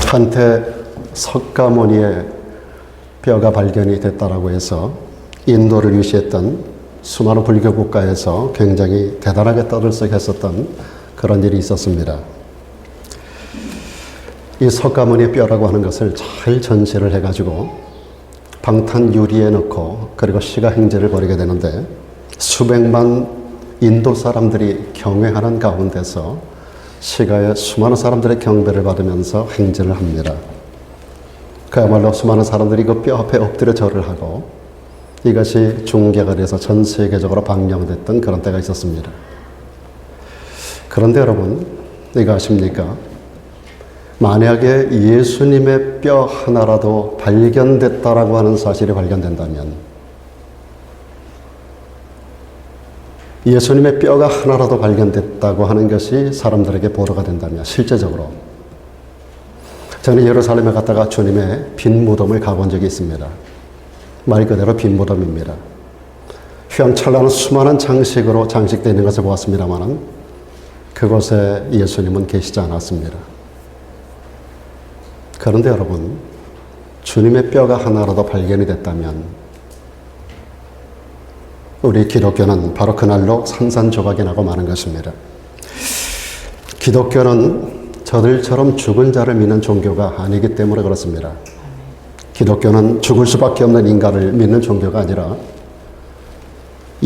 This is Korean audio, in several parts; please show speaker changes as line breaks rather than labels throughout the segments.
한때 석가모니의 뼈가 발견이 됐다라고 해서 인도를 유시했던 수많은 불교 국가에서 굉장히 대단하게 떠들썩했었던 그런 일이 있었습니다. 이 석가모니의 뼈라고 하는 것을 잘 전시를 해가지고 방탄 유리에 넣고 그리고 시가 행제를 벌이게 되는데 수백만 인도 사람들이 경외하는 가운데서 시가에 수많은 사람들의 경배를 받으면서 행제를 합니다. 그야말로 수많은 사람들이 그 뼈 앞에 엎드려 절을 하고 이것이 중계가 돼서 전 세계적으로 방영됐던 그런 때가 있었습니다. 그런데 여러분, 이거 아십니까? 만약에 예수님의 뼈 하나라도 발견됐다라고 하는 사실이 발견된다면, 예수님의 뼈가 하나라도 발견됐다고 하는 것이 사람들에게 보도가 된다면, 실제적으로 저는 예루살렘에 갔다가 주님의 빈 무덤을 가본 적이 있습니다. 말 그대로 빈 무덤입니다. 휘황찬란한 수많은 장식으로 장식되어 있는 것을 보았습니다만 그곳에 예수님은 계시지 않았습니다. 그런데 여러분, 주님의 뼈가 하나라도 발견이 됐다면 우리 기독교는 바로 그날로 산산조각이 나고 마는 것입니다. 기독교는 저들처럼 죽은 자를 믿는 종교가 아니기 때문에 그렇습니다. 기독교는 죽을 수밖에 없는 인간을 믿는 종교가 아니라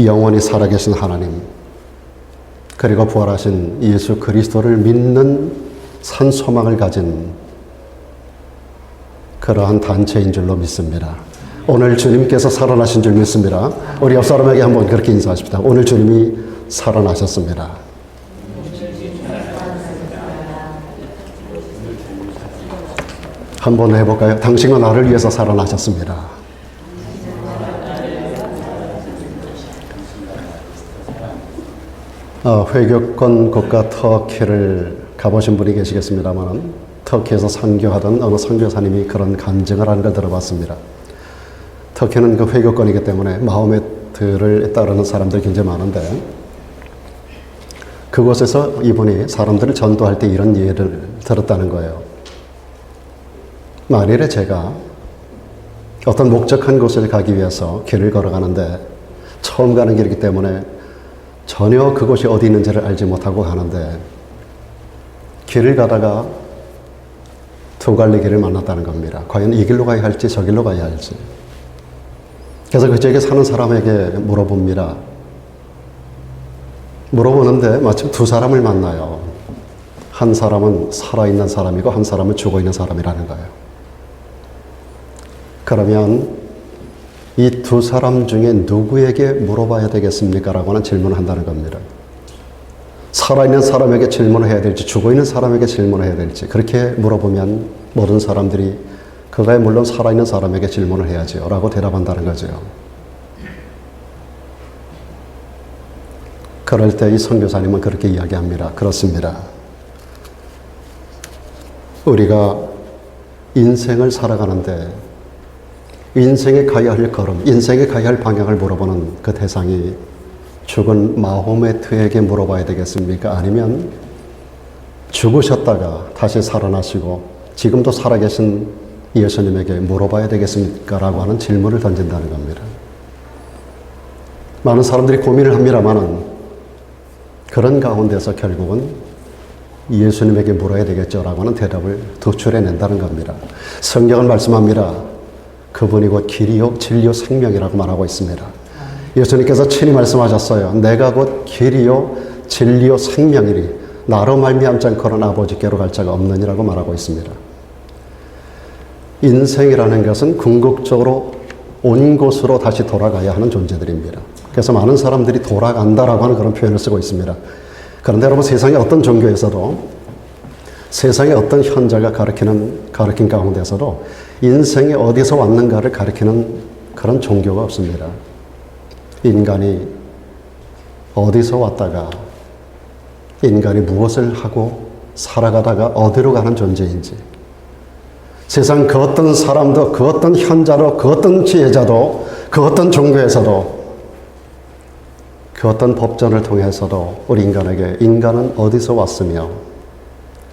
영원히 살아계신 하나님, 그리고 부활하신 예수 그리스도를 믿는 산 소망을 가진 그러한 단체인 줄로 믿습니다. 오늘 주님께서 살아나신 줄 믿습니다. 우리 옆 사람에게 한번 그렇게 인사하십시다. 오늘 주님이 살아나셨습니다. 한번 해볼까요? 당신은 나를 위해서 살아나셨습니다. 회교권 국가 터키를 가보신 분이 계시겠습니다만 터키에서 선교하던 어느 선교사님이 그런 간증을 하는 걸 들어봤습니다. 터키는 그 회교권이기 때문에 마호메트를 따르는 사람들이 굉장히 많은데 그곳에서 이분이 사람들을 전도할 때 이런 예를 들었다는 거예요. 만일에 제가 어떤 목적한 곳을 가기 위해서 길을 걸어가는데 처음 가는 길이기 때문에 전혀 그곳이 어디 있는지를 알지 못하고 가는데 길을 가다가 두 갈래 길을 만났다는 겁니다. 과연 이 길로 가야 할지 저 길로 가야 할지. 그래서 그 지역에 사는 사람에게 물어봅니다. 물어보는데 마침 두 사람을 만나요. 한 사람은 살아있는 사람이고 한 사람은 죽어있는 사람이라는 거예요. 그러면 이 두 사람 중에 누구에게 물어봐야 되겠습니까? 라고 하는 질문을 한다는 겁니다. 살아있는 사람에게 질문을 해야 될지 죽어있는 사람에게 질문을 해야 될지 그렇게 물어보면 모든 사람들이 그거야 물론 살아있는 사람에게 질문을 해야지요 라고 대답한다는 거죠. 그럴 때 이 선교사님은 그렇게 이야기합니다. 그렇습니다. 우리가 인생을 살아가는데 인생에 가야 할 걸음, 인생에 가야 할 방향을 물어보는 그 대상이 죽은 마호메트에게 물어봐야 되겠습니까? 아니면 죽으셨다가 다시 살아나시고 지금도 살아계신 예수님에게 물어봐야 되겠습니까? 라고 하는 질문을 던진다는 겁니다. 많은 사람들이 고민을 합니다만은 그런 가운데서 결국은 예수님에게 물어야 되겠죠 라고 하는 대답을 도출해낸다는 겁니다. 성경은 말씀합니다. 그분이 곧 길이요 진리요 생명이라고 말하고 있습니다. 예수님께서 친히 말씀하셨어요. 내가 곧 길이요 진리요 생명이니 나로 말미암지 않고는 아버지께로 갈 자가 없느니라고 말하고 있습니다. 인생이라는 것은 궁극적으로 온 곳으로 다시 돌아가야 하는 존재들입니다. 그래서 많은 사람들이 돌아간다라고 하는 그런 표현을 쓰고 있습니다. 그런데 여러분, 세상의 어떤 종교에서도 세상의 어떤 현자가 가르친 가운데서도 인생이 어디서 왔는가를 가르치는 그런 종교가 없습니다. 인간이 어디서 왔다가 인간이 무엇을 하고 살아가다가 어디로 가는 존재인지 세상 그 어떤 사람도 그 어떤 현자도 그 어떤 지혜자도 그 어떤 종교에서도 그 어떤 법전을 통해서도 우리 인간에게 인간은 어디서 왔으며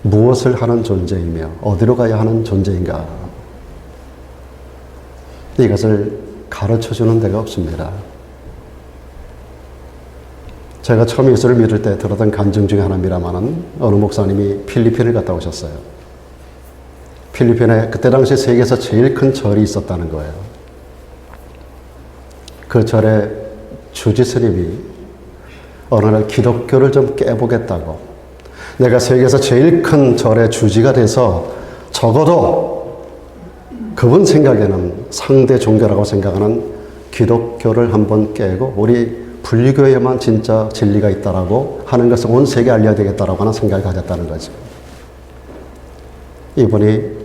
무엇을 하는 존재이며 어디로 가야 하는 존재인가? 이것을 가르쳐주는 데가 없습니다. 제가 처음 예수를 믿을 때 들었던 간증 중에 하나입니다마는 어느 목사님이 필리핀을 갔다 오셨어요. 필리핀에 그때 당시 세계에서 제일 큰 절이 있었다는 거예요. 그 절에 주지 스님이 어느 날 기독교를 좀 깨보겠다고, 내가 세계에서 제일 큰 절의 주지가 돼서 적어도 그분 생각에는 상대 종교라고 생각하는 기독교를 한번 깨고 우리 불교에만 진짜 진리가 있다라고 하는 것을 온 세계에 알려야 되겠다라고 하는 생각을 가졌다는 거죠. 이분이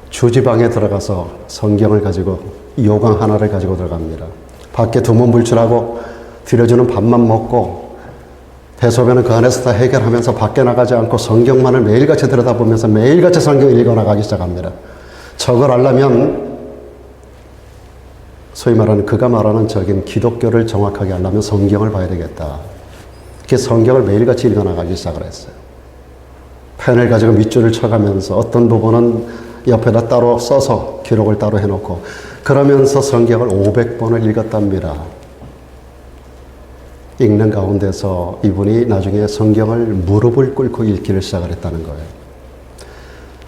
주지방에 들어가서 성경을 가지고 요강 하나를 가지고 들어갑니다. 밖에 두문불출하고 드려주는 밥만 먹고 대소변은 그 안에서 다 해결하면서 밖에 나가지 않고 성경만을 매일같이 들여다보면서 매일같이 성경을 읽어나가기 시작합니다. 저걸 알려면 소위 말하는 그가 말하는 적인 기독교를 정확하게 알려면 성경을 봐야 되겠다. 그 성경을 매일같이 읽어나가기 시작을 했어요. 펜을 가지고 밑줄을 쳐가면서 어떤 부분은 옆에다 따로 써서 기록을 따로 해놓고 그러면서 성경을 500번을 읽었답니다. 읽는 가운데서 이분이 나중에 성경을 무릎을 꿇고 읽기를 시작을 했다는 거예요.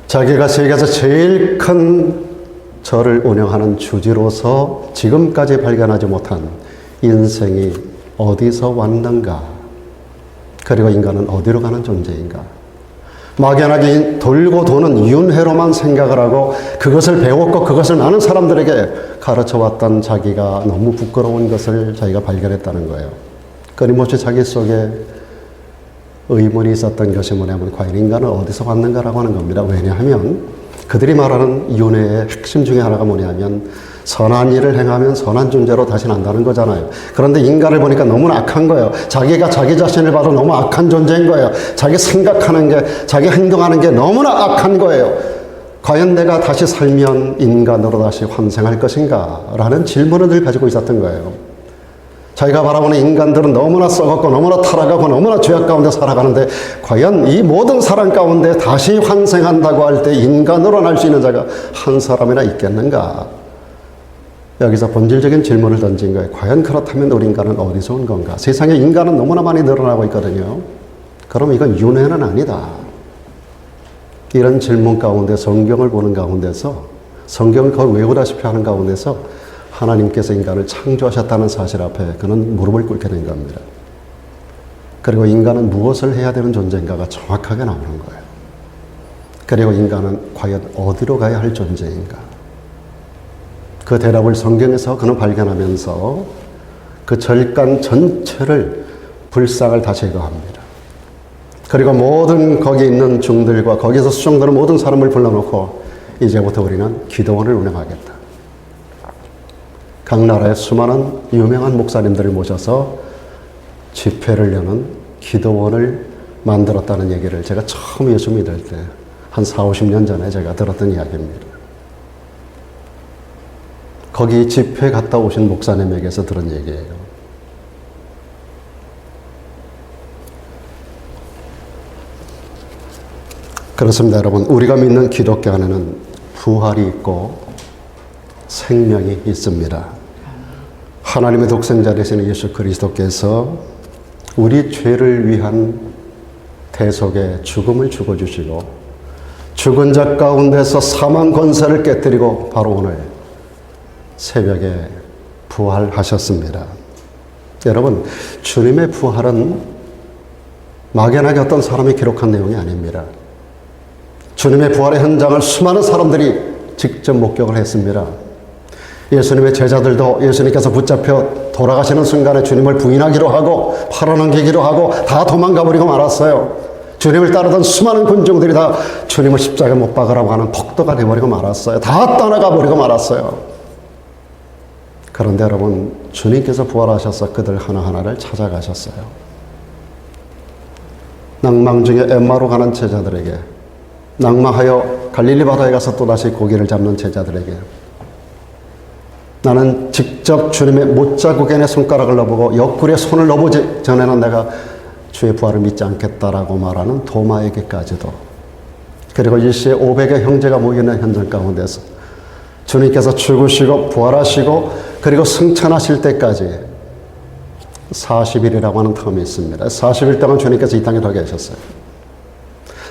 자기가 세계에서 제일 큰 절을 운영하는 주지로서 지금까지 발견하지 못한 인생이 어디서 왔는가? 그리고 인간은 어디로 가는 존재인가? 막연하게 돌고 도는 윤회로만 생각을 하고 그것을 배웠고 그것을 많은 사람들에게 가르쳐왔던 자기가 너무 부끄러운 것을 자기가 발견했다는 거예요. 끊임없이 자기 속에 의문이 있었던 것이 뭐냐면 과연 인간은 어디서 왔는가라고 하는 겁니다. 왜냐하면 그들이 말하는 윤회의 핵심 중에 하나가 뭐냐면 선한 일을 행하면 선한 존재로 다시 난다는 거잖아요. 그런데 인간을 보니까 너무나 악한 거예요. 자기가 자기 자신을 봐도 너무 악한 존재인 거예요. 자기 생각하는 게, 자기 행동하는 게 너무나 악한 거예요. 과연 내가 다시 살면 인간으로 다시 환생할 것인가? 라는 질문을 늘 가지고 있었던 거예요. 자기가 바라보는 인간들은 너무나 썩었고 너무나 타락하고 너무나 죄악 가운데 살아가는데 과연 이 모든 사람 가운데 다시 환생한다고 할 때 인간으로 날 수 있는 자가 한 사람이나 있겠는가? 여기서 본질적인 질문을 던진 거예요. 과연 그렇다면 우리 인간은 어디서 온 건가? 세상에 인간은 너무나 많이 늘어나고 있거든요. 그럼 이건 윤회는 아니다. 이런 질문 가운데 성경을 보는 가운데서 성경을 거의 외우다시피 하는 가운데서 하나님께서 인간을 창조하셨다는 사실 앞에 그는 무릎을 꿇게 된 겁니다. 그리고 인간은 무엇을 해야 되는 존재인가가 정확하게 나오는 거예요. 그리고 인간은 과연 어디로 가야 할 존재인가? 그 대답을 성경에서 그는 발견하면서 그 절간 전체를 불상을 다 제거합니다. 그리고 모든 거기 있는 중들과 거기서 수종되는 모든 사람을 불러놓고 이제부터 우리는 기도원을 운영하겠다. 각 나라의 수많은 유명한 목사님들을 모셔서 집회를 여는 기도원을 만들었다는 얘기를 제가 처음 예수 믿을 때 한 40, 50년 전에 제가 들었던 이야기입니다. 거기 집회 갔다 오신 목사님에게서 들은 얘기예요. 그렇습니다, 여러분. 우리가 믿는 기독교 안에는 부활이 있고 생명이 있습니다. 하나님의 독생자 되시는 예수 그리스도께서 우리 죄를 위한 대속의 죽음을 죽어주시고 죽은 자 가운데서 사망 권세를 깨뜨리고 바로 오늘 새벽에 부활하셨습니다. 여러분, 주님의 부활은 막연하게 어떤 사람이 기록한 내용이 아닙니다. 주님의 부활의 현장을 수많은 사람들이 직접 목격을 했습니다. 예수님의 제자들도 예수님께서 붙잡혀 돌아가시는 순간에 주님을 부인하기로 하고 팔아넘기기로 하고 다 도망가 버리고 말았어요. 주님을 따르던 수많은 군중들이 다 주님을 십자가에 못 박으라고 하는 폭도가 되어버리고 말았어요. 다 떠나가 버리고 말았어요. 그런데 여러분, 주님께서 부활하셔서 그들 하나하나를 찾아가셨어요. 낭망 중에 엠마로 가는 제자들에게, 낭망하여 갈릴리 바다에 가서 또다시 고기를 잡는 제자들에게, 나는 직접 주님의 못자국에 내 손가락을 넣어보고 옆구리에 손을 넣어보지 전에는 내가 주의 부활을 믿지 않겠다라고 말하는 도마에게까지도, 그리고 일시에 500의 형제가 모여있는 현장 가운데서 주님께서 죽으시고 부활하시고 그리고 승천하실 때까지 40일이라고 하는 텀이 있습니다. 40일 동안 주님께서 이 땅에 더 계셨어요.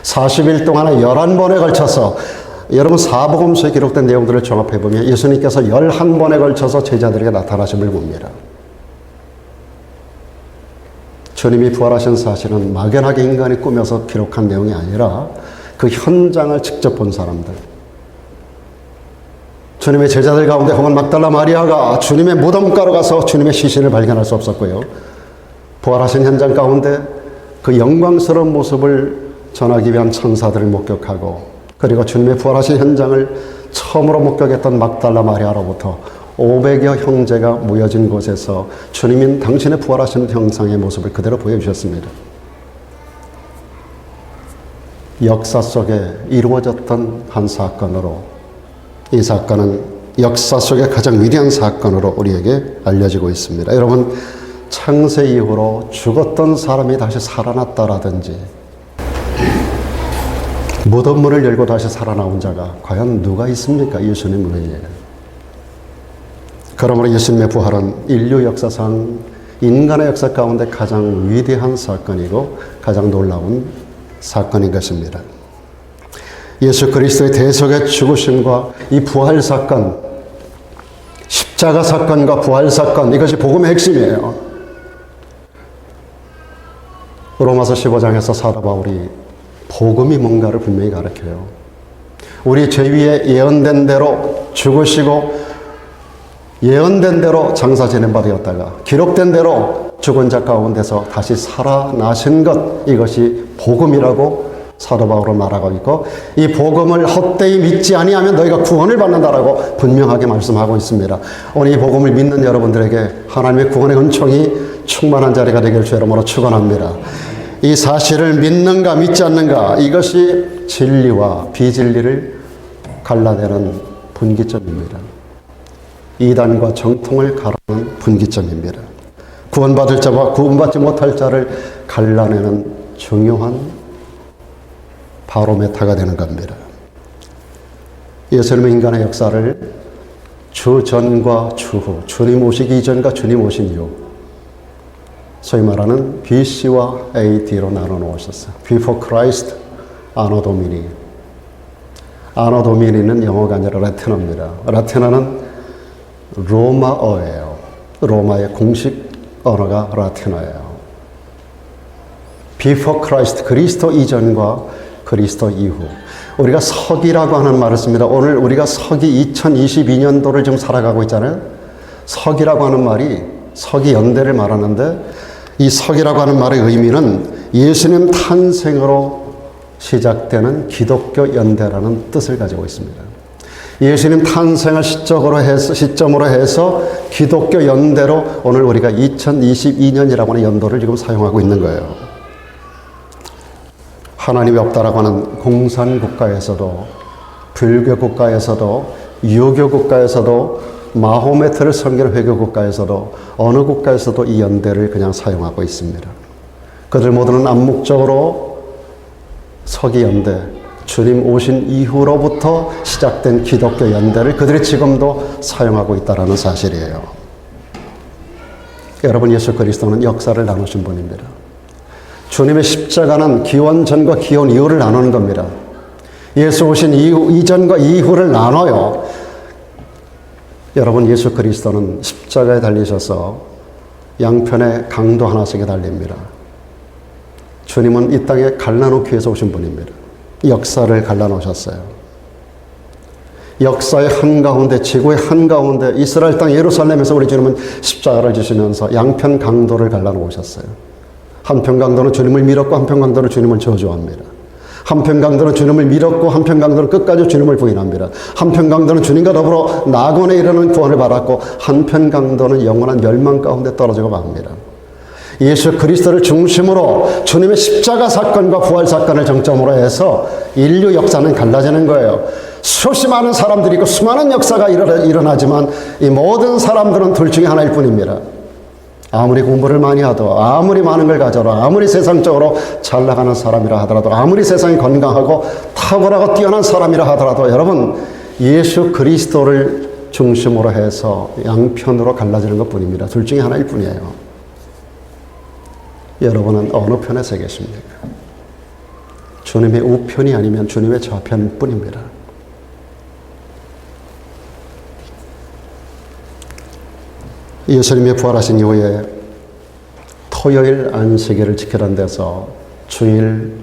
40일 동안에 11번에 걸쳐서, 여러분 사복음서에 기록된 내용들을 종합해보면 예수님께서 11번에 걸쳐서 제자들에게 나타나심을 봅니다. 주님이 부활하신 사실은 막연하게 인간이 꾸며서 기록한 내용이 아니라 그 현장을 직접 본 사람들, 주님의 제자들 가운데 혹은 막달라 마리아가 주님의 무덤가로 가서 주님의 시신을 발견할 수 없었고요, 부활하신 현장 가운데 그 영광스러운 모습을 전하기 위한 천사들을 목격하고, 그리고 주님의 부활하신 현장을 처음으로 목격했던 막달라 마리아로부터 500여 형제가 모여진 곳에서 주님인 당신의 부활하신 형상의 모습을 그대로 보여주셨습니다. 역사 속에 이루어졌던 한 사건으로, 이 사건은 역사 속의 가장 위대한 사건으로 우리에게 알려지고 있습니다. 여러분, 창세 이후로 죽었던 사람이 다시 살아났다라든지 무덤문을 열고 다시 살아나온 자가 과연 누가 있습니까? 예수님 외에. 그러므로 예수님의 부활은 인류 역사상 인간의 역사 가운데 가장 위대한 사건이고 가장 놀라운 사건인 것입니다. 예수 그리스도의 대속의 죽으심과 이 부활 사건, 십자가 사건과 부활 사건, 이것이 복음의 핵심이에요. 로마서 15장에서 사도 바울이 복음이 뭔가를 분명히 가르쳐요. 우리 죄 위에 예언된 대로 죽으시고 예언된 대로 장사 지낸 바 되었다가 기록된 대로 죽은 자 가운데서 다시 살아나신 것, 이것이 복음이라고 사도 바울은 말하고 있고, 이 복음을 헛되이 믿지 아니하면 너희가 구원을 받는다라고 분명하게 말씀하고 있습니다. 오늘 이 복음을 믿는 여러분들에게 하나님의 구원의 은총이 충만한 자리가 되길 주 이름으로 축원합니다. 이 사실을 믿는가 믿지 않는가, 이것이 진리와 비진리를 갈라내는 분기점입니다. 이단과 정통을 가르는 분기점입니다. 구원받을 자와 구원받지 못할 자를 갈라내는 중요한 바로메타가 되는 겁니다. 예수님의 인간의 역사를 주 전과 주 후, 주님 오시기 이전과 주님 오신 이후, 소위 말하는 BC와 AD로 나눠 놓으셨어요. Before Christ, Anno Domini. Anno Domini는 영어가 아니라 라틴어입니다. 라틴어는 로마어예요. 로마의 공식 언어가 라틴어예요. Before Christ, 그리스도 이전과 그리스도 이후. 우리가 서기라고 하는 말을 씁니다. 오늘 우리가 서기 2022년도를 지금 살아가고 있잖아요. 서기라고 하는 말이 서기 연대를 말하는데, 이 서기라고 하는 말의 의미는 예수님 탄생으로 시작되는 기독교 연대라는 뜻을 가지고 있습니다. 예수님 탄생을 시점으로 해서 기독교 연대로 오늘 우리가 2022년이라고 하는 연도를 지금 사용하고 있는 거예요. 하나님이 없다라고 하는 공산국가에서도, 불교국가에서도, 유교국가에서도, 마호메트를 섬기는 회교국가에서도, 어느 국가에서도 이 연대를 그냥 사용하고 있습니다. 그들 모두는 암묵적으로 서기연대, 주님 오신 이후로부터 시작된 기독교 연대를 그들이 지금도 사용하고 있다는 사실이에요. 여러분, 예수 그리스도는 역사를 나누신 분입니다. 주님의 십자가는 기원 전과 기원 이후를 나누는 겁니다. 예수 오신 이전과 이후를 나눠요. 여러분, 예수 그리스도는 십자가에 달리셔서 양편에 강도 하나씩에 달립니다. 주님은 이 땅에 갈라놓기 위해서 오신 분입니다. 역사를 갈라놓으셨어요. 역사의 한가운데, 지구의 한가운데, 이스라엘 땅 예루살렘에서 우리 주님은 십자가를 지시면서 양편 강도를 갈라놓으셨어요. 한편 강도는 주님을 밀었고 한편 강도는 주님을 저주합니다. 한편 강도는 주님을 밀었고 한편 강도는 끝까지 주님을 부인합니다. 한편 강도는 주님과 더불어 낙원에 이르는 구원을 받았고 한편 강도는 영원한 멸망 가운데 떨어지고 맙니다. 예수 그리스도를 중심으로 주님의 십자가 사건과 부활 사건을 정점으로 해서 인류 역사는 갈라지는 거예요. 수없이 많은 사람들이 있고 수많은 역사가 일어나지만 이 모든 사람들은 둘 중에 하나일 뿐입니다. 아무리 공부를 많이 하도, 아무리 많은 걸 가져도, 아무리 세상적으로 잘 나가는 사람이라 하더라도, 아무리 세상이 건강하고 탁월하고 뛰어난 사람이라 하더라도 여러분, 예수 그리스도를 중심으로 해서 양편으로 갈라지는 것뿐입니다. 둘 중에 하나일 뿐이에요. 여러분은 어느 편에 서 계십니까? 주님의 우편이 아니면 주님의 좌편일 뿐입니다. 예수님이 부활하신 이후에 토요일 안식일을 지키는 데서 주일,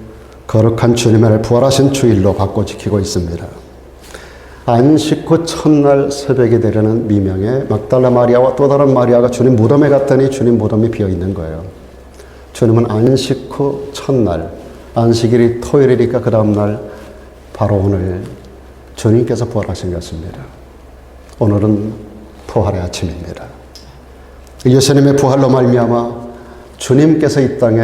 거룩한 주님의 부활하신 주일로 바꿔 지키고 있습니다. 안식 후 첫날 새벽이 되려는 미명에 막달라 마리아와 또 다른 마리아가 주님 무덤에 갔더니 주님 무덤이 비어 있는 거예요. 주님은 안식 후 첫날, 안식일이 토요일이니까 그 다음날 바로 오늘 주님께서 부활하신 것입니다. 오늘은 부활의 아침입니다. 예수님의 부활로 말미암아 주님께서 이 땅에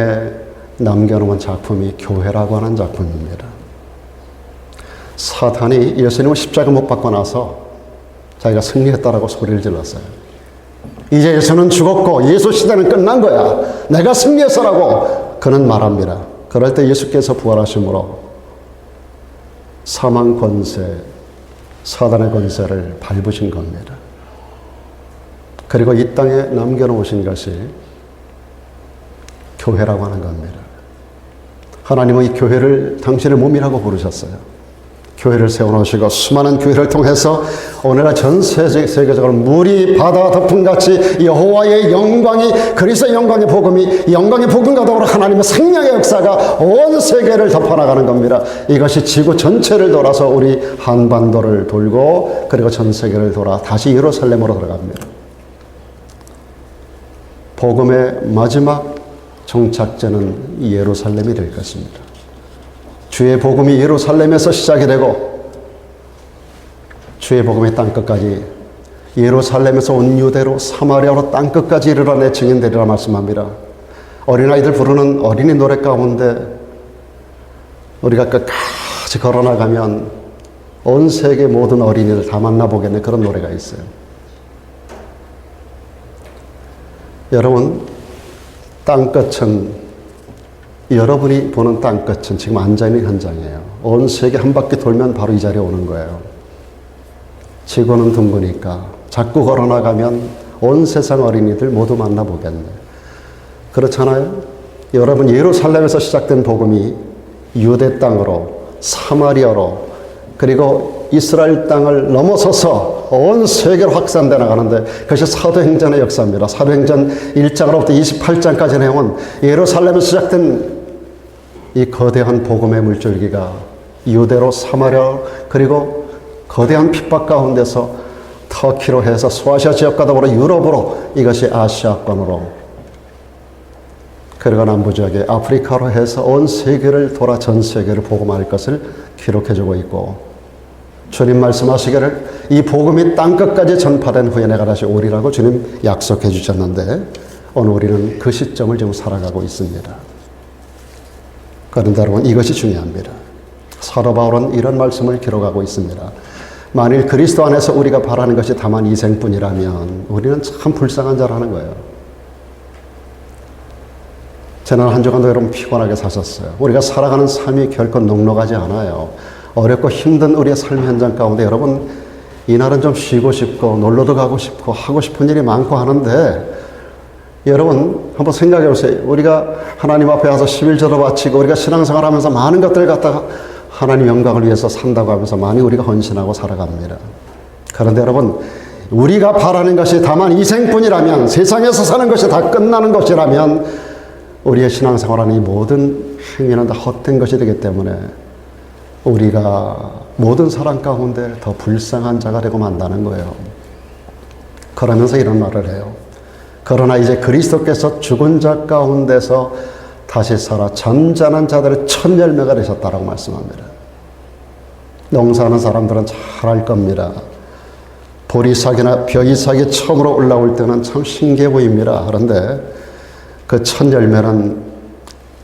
남겨놓은 작품이 교회라고 하는 작품입니다. 사탄이 예수님을 십자가 못 박고 나서 자기가 승리했다라고 소리를 질렀어요. 이제 예수는 죽었고 예수 시대는 끝난 거야. 내가 승리했어라고 그는 말합니다. 그럴 때 예수께서 부활하심으로 사망 권세, 사단의 권세를 밟으신 겁니다. 그리고 이 땅에 남겨놓으신 것이 교회라고 하는 겁니다. 하나님은 이 교회를 당신의 몸이라고 부르셨어요. 교회를 세워놓으시고 수많은 교회를 통해서 오늘날 전 세계적으로 물이 바다 덮음같이 여호와의 영광이, 그리스도의 영광의 복음이, 영광의 복음과 더불어 하나님의 생명의 역사가 온 세계를 덮어나가는 겁니다. 이것이 지구 전체를 돌아서 우리 한반도를 돌고 그리고 전 세계를 돌아 다시 예루살렘으로 들어갑니다. 복음의 마지막 정착지는 예루살렘이 될 것입니다. 주의 복음이 예루살렘에서 시작이 되고 주의 복음이 땅끝까지, 예루살렘에서 온 유대로 사마리아로 땅끝까지 이르러 내 증인되리라 말씀합니다. 어린아이들 부르는 어린이 노래 가운데 우리가 끝까지 걸어나가면 온 세계 모든 어린이들 다 만나보겠네, 그런 노래가 있어요. 여러분, 땅끝은, 여러분이 보는 땅끝은 지금 앉아있는 현장이에요. 온 세계 한 바퀴 돌면 바로 이 자리에 오는 거예요. 지구는 둥그니까 자꾸 걸어나가면 온 세상 어린이들 모두 만나보겠네. 그렇잖아요? 여러분, 예루살렘에서 시작된 복음이 유대 땅으로, 사마리아로, 그리고 이스라엘 땅을 넘어서서 온 세계로 확산되어 나가는데 그것이 사도행전의 역사입니다. 사도행전 1장으로부터 28장까지 내용은 예루살렘에서 시작된 이 거대한 복음의 물줄기가 유대로, 사마리아, 그리고 거대한 핍박 가운데서 터키로 해서 소아시아 지역과 더불어 유럽으로, 이것이 아시아권으로, 그리고 남부 지역에 아프리카로 해서 온 세계를 돌아 전 세계를 복음할 것을 기록해주고 있고, 주님 말씀하시기를 이 복음이 땅끝까지 전파된 후에 내가 다시 오리라고 주님 약속해 주셨는데 오늘 우리는 그 시점을 지금 살아가고 있습니다. 그런데 여러분, 이것이 중요합니다. 사도 바울은 이런 말씀을 기록하고 있습니다. 만일 그리스도 안에서 우리가 바라는 것이 다만 이 생뿐이라면 우리는 참 불쌍한 자라는 거예요. 지난 한 주간도 여러분 피곤하게 사셨어요. 우리가 살아가는 삶이 결코 넉넉하지 않아요. 어렵고 힘든 우리의 삶 현장 가운데 여러분, 이날은 좀 쉬고 싶고 놀러도 가고 싶고 하고 싶은 일이 많고 하는데, 여러분 한번 생각해 보세요. 우리가 하나님 앞에 와서 11조도 바치고 우리가 신앙생활 하면서 많은 것들을 갖다가 하나님 영광을 위해서 산다고 하면서 많이 우리가 헌신하고 살아갑니다. 그런데 여러분, 우리가 바라는 것이 다만 이 생뿐이라면, 세상에서 사는 것이 다 끝나는 것이라면 우리의 신앙생활하는 이 모든 행위는 다 헛된 것이 되기 때문에 우리가 모든 사람 가운데 더 불쌍한 자가 되고 만다는 거예요. 그러면서 이런 말을 해요. 그러나 이제 그리스도께서 죽은 자 가운데서 다시 살아 잠자는 자들의 첫 열매가 되셨다라고 말씀합니다. 농사하는 사람들은 잘 알 겁니다. 보리싹이나 벼이싹이 처음으로 올라올 때는 참 신기해 보입니다. 그런데 그 첫 열매는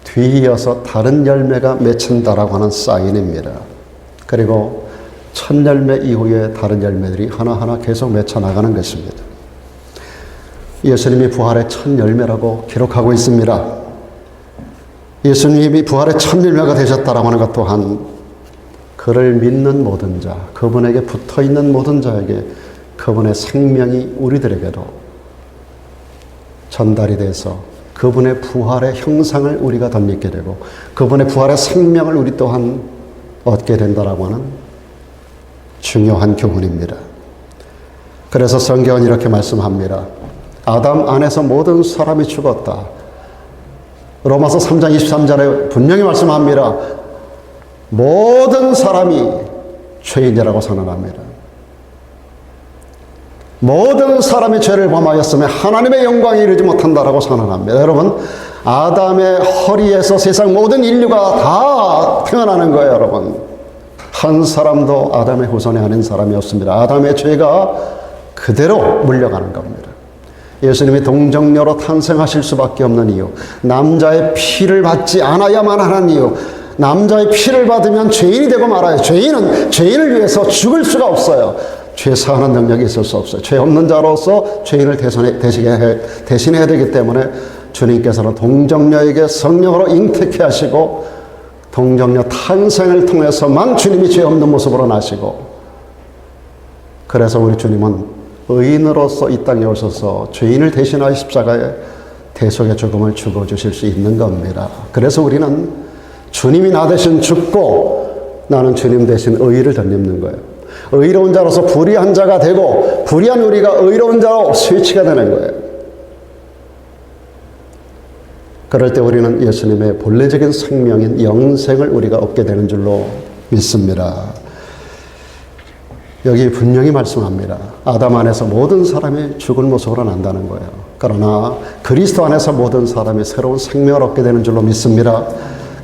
뒤이어서 다른 열매가 맺힌다라고 하는 사인입니다. 그리고 첫 열매 이후에 다른 열매들이 하나하나 계속 맺혀 나가는 것입니다. 예수님이 부활의 첫 열매라고 기록하고 있습니다. 예수님이 부활의 첫 열매가 되셨다라고 하는 것 또한 그를 믿는 모든 자, 그분에게 붙어있는 모든 자에게 그분의 생명이 우리들에게도 전달이 돼서 그분의 부활의 형상을 우리가 덧입게 되고 그분의 부활의 생명을 우리 또한 얻게 된다라고 하는 중요한 교훈입니다. 그래서 성경은 이렇게 말씀합니다. 아담 안에서 모든 사람이 죽었다. 로마서 3장 23절에 분명히 말씀합니다. 모든 사람이 죄인이라고 선언합니다. 모든 사람이 죄를 범하였으며 하나님의 영광에 이르지 못한다라고 선언합니다. 여러분, 아담의 허리에서 세상 모든 인류가 다 태어나는 거예요, 여러분. 한 사람도 아담의 후손이 아닌 사람이 없습니다. 아담의 죄가 그대로 물려가는 겁니다. 예수님이 동정녀로 탄생하실 수밖에 없는 이유, 남자의 피를 받지 않아야만 하는 이유, 남자의 피를 받으면 죄인이 되고 말아요. 죄인은 죄인을 위해서 죽을 수가 없어요. 죄 사하는 능력이 있을 수 없어요. 죄 없는 자로서 죄인을 대신해야 되기 때문에 주님께서는 동정녀에게 성령으로 잉태케 하시고 동정녀 탄생을 통해서만 주님이 죄 없는 모습으로 나시고, 그래서 우리 주님은 의인으로서 이 땅에 오셔서 죄인을 대신하여 십자가에 대속의 죽음을 죽어주실 수 있는 겁니다. 그래서 우리는 주님이 나 대신 죽고 나는 주님 대신 의의를 덧입는 거예요. 의로운 자로서 불의한 자가 되고 불의한 우리가 의로운 자로 스위치가 되는 거예요. 그럴 때 우리는 예수님의 본래적인 생명인 영생을 우리가 얻게 되는 줄로 믿습니다. 여기 분명히 말씀합니다. 아담 안에서 모든 사람이 죽은 모습으로 난다는 거예요. 그러나 그리스도 안에서 모든 사람이 새로운 생명을 얻게 되는 줄로 믿습니다.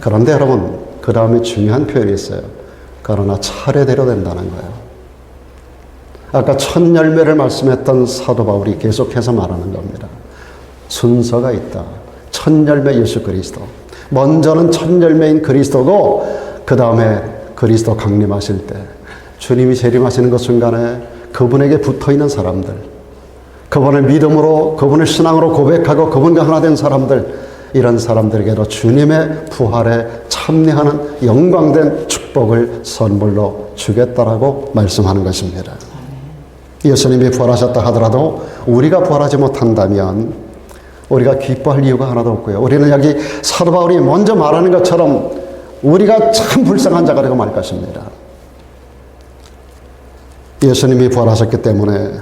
그런데 여러분, 그 다음에 중요한 표현이 있어요. 그러나 차례대로 된다는 거예요. 아까 첫 열매를 말씀했던 사도 바울이 계속해서 말하는 겁니다. 순서가 있다. 첫 열매 예수 그리스도. 먼저는 첫 열매인 그리스도고 그 다음에 그리스도 강림하실 때 주님이 재림하시는 그 순간에 그분에게 붙어있는 사람들, 그분을 믿음으로 그분을 신앙으로 고백하고 그분과 하나 된 사람들, 이런 사람들에게도 주님의 부활에 참여하는 영광된 축복을 선물로 주겠다라고 말씀하는 것입니다. 예수님이 부활하셨다 하더라도 우리가 부활하지 못한다면 우리가 기뻐할 이유가 하나도 없고요. 우리는 여기 사도 바울이 먼저 말하는 것처럼 우리가 참 불쌍한 자가 되고 말 것입니다. 예수님이 부활하셨기 때문에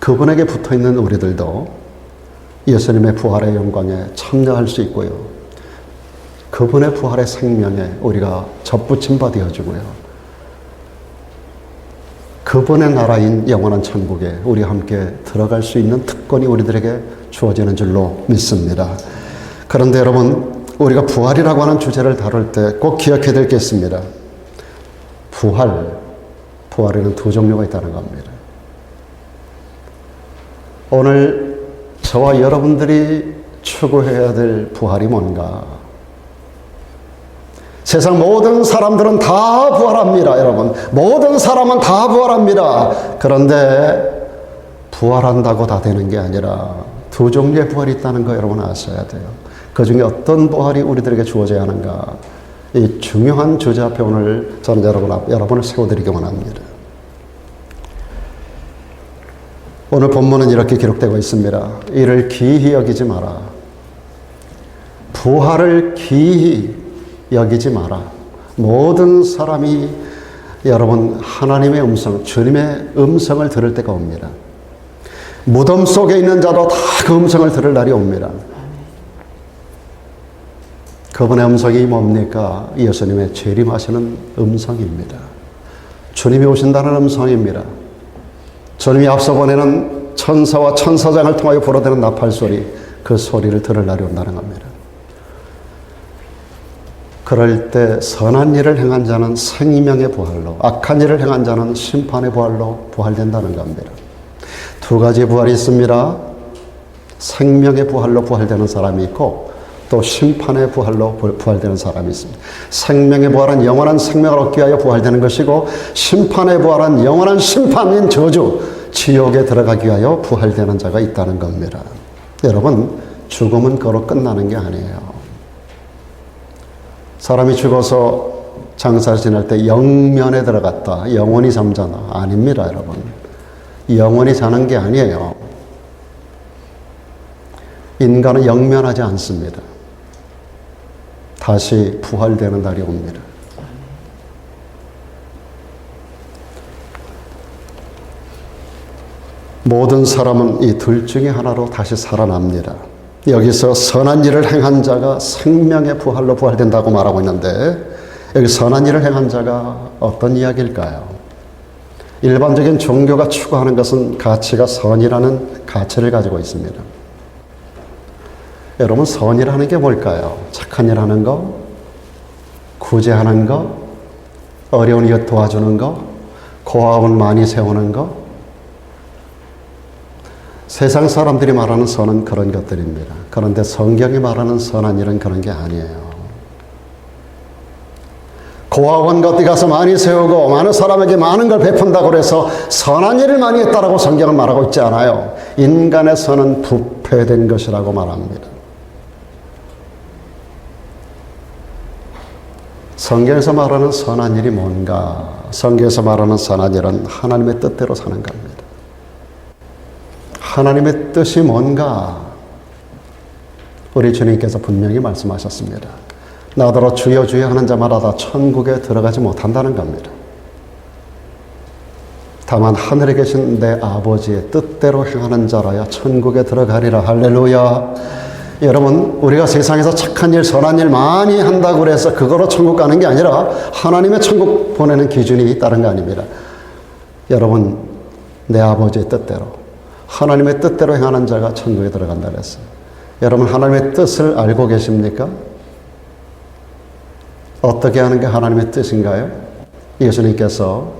그분에게 붙어있는 우리들도 예수님의 부활의 영광에 참여할 수 있고요. 그분의 부활의 생명에 우리가 접붙임 바 되어주고요. 그분의 나라인 영원한 천국에 우리 함께 들어갈 수 있는 특권이 우리들에게 주어지는 줄로 믿습니다. 그런데 여러분, 우리가 부활이라고 하는 주제를 다룰 때 꼭 기억해야 될 게 있습니다. 부활에는 두 종류가 있다는 겁니다. 오늘 저와 여러분들이 추구해야 될 부활이 뭔가? 세상 모든 사람들은 다 부활합니다, 여러분. 모든 사람은 다 부활합니다. 그런데 부활한다고 다 되는 게 아니라 두 종류의 부활이 있다는 거 여러분 아셔야 돼요. 그 중에 어떤 부활이 우리들에게 주어져야 하는가? 이 중요한 주제 앞에 오늘 저는 여러분을 세워드리기 원합니다. 오늘 본문은 이렇게 기록되고 있습니다. 이를 기이히 여기지 마라. 부활을 기이히 여기지 마라. 모든 사람이 여러분 하나님의 음성, 주님의 음성을 들을 때가 옵니다. 무덤 속에 있는 자도 다 그 음성을 들을 날이 옵니다. 그분의 음성이 뭡니까? 예수님의 재림하시는 음성입니다. 주님이 오신다는 음성입니다. 주님이 앞서 보내는 천사와 천사장을 통하여 불어대는 나팔소리, 그 소리를 들을 날이 온다는 겁니다. 그럴 때 선한 일을 행한 자는 생명의 부활로, 악한 일을 행한 자는 심판의 부활로 부활된다는 겁니다. 두 가지 부활이 있습니다. 생명의 부활로 부활되는 사람이 있고 또 심판의 부활로 부활되는 사람이 있습니다. 생명의 부활은 영원한 생명을 얻기 위하여 부활되는 것이고 심판의 부활은 영원한 심판인 저주, 지옥에 들어가기 위하여 부활되는 자가 있다는 겁니다. 여러분, 죽음은 그로 끝나는 게 아니에요. 사람이 죽어서 장사를 지낼 때 영면에 들어갔다, 영원히 잠자나? 아닙니다, 여러분. 영원히 자는 게 아니에요. 인간은 영면하지 않습니다. 다시 부활되는 날이 옵니다. 모든 사람은 이 둘 중에 하나로 다시 살아납니다. 여기서 선한 일을 행한 자가 생명의 부활로 부활된다고 말하고 있는데, 여기 선한 일을 행한 자가 어떤 이야기일까요? 일반적인 종교가 추구하는 것은 가치가 선이라는 가치를 가지고 있습니다. 여러분, 선이라는 게 뭘까요? 착한 일 하는 거, 구제하는 거, 어려운 이웃 도와주는 거, 고아원 많이 세우는 거. 세상 사람들이 말하는 선은 그런 것들입니다. 그런데 성경이 말하는 선한 일은 그런 게 아니에요. 고아원 어디 가서 많이 세우고 많은 사람에게 많은 걸 베푼다고 해서 선한 일을 많이 했다라고 성경은 말하고 있지 않아요. 인간의 선은 부패된 것이라고 말합니다. 성경에서 말하는 선한 일이 뭔가? 성경에서 말하는 선한 일은 하나님의 뜻대로 사는 겁니다. 하나님의 뜻이 뭔가? 우리 주님께서 분명히 말씀하셨습니다. 나더러 주여 주여 하는 자마다 다 천국에 들어가지 못한다는 겁니다. 다만 하늘에 계신 내 아버지의 뜻대로 행하는 자라야 천국에 들어가리라. 할렐루야. 여러분, 우리가 세상에서 착한 일, 선한 일 많이 한다고 해서 그거로 천국 가는 게 아니라 하나님의 천국 보내는 기준이 다른 거 아닙니다. 여러분, 내 아버지의 뜻대로, 하나님의 뜻대로 행하는 자가 천국에 들어간다 그랬어요. 여러분, 하나님의 뜻을 알고 계십니까? 어떻게 하는 게 하나님의 뜻인가요? 예수님께서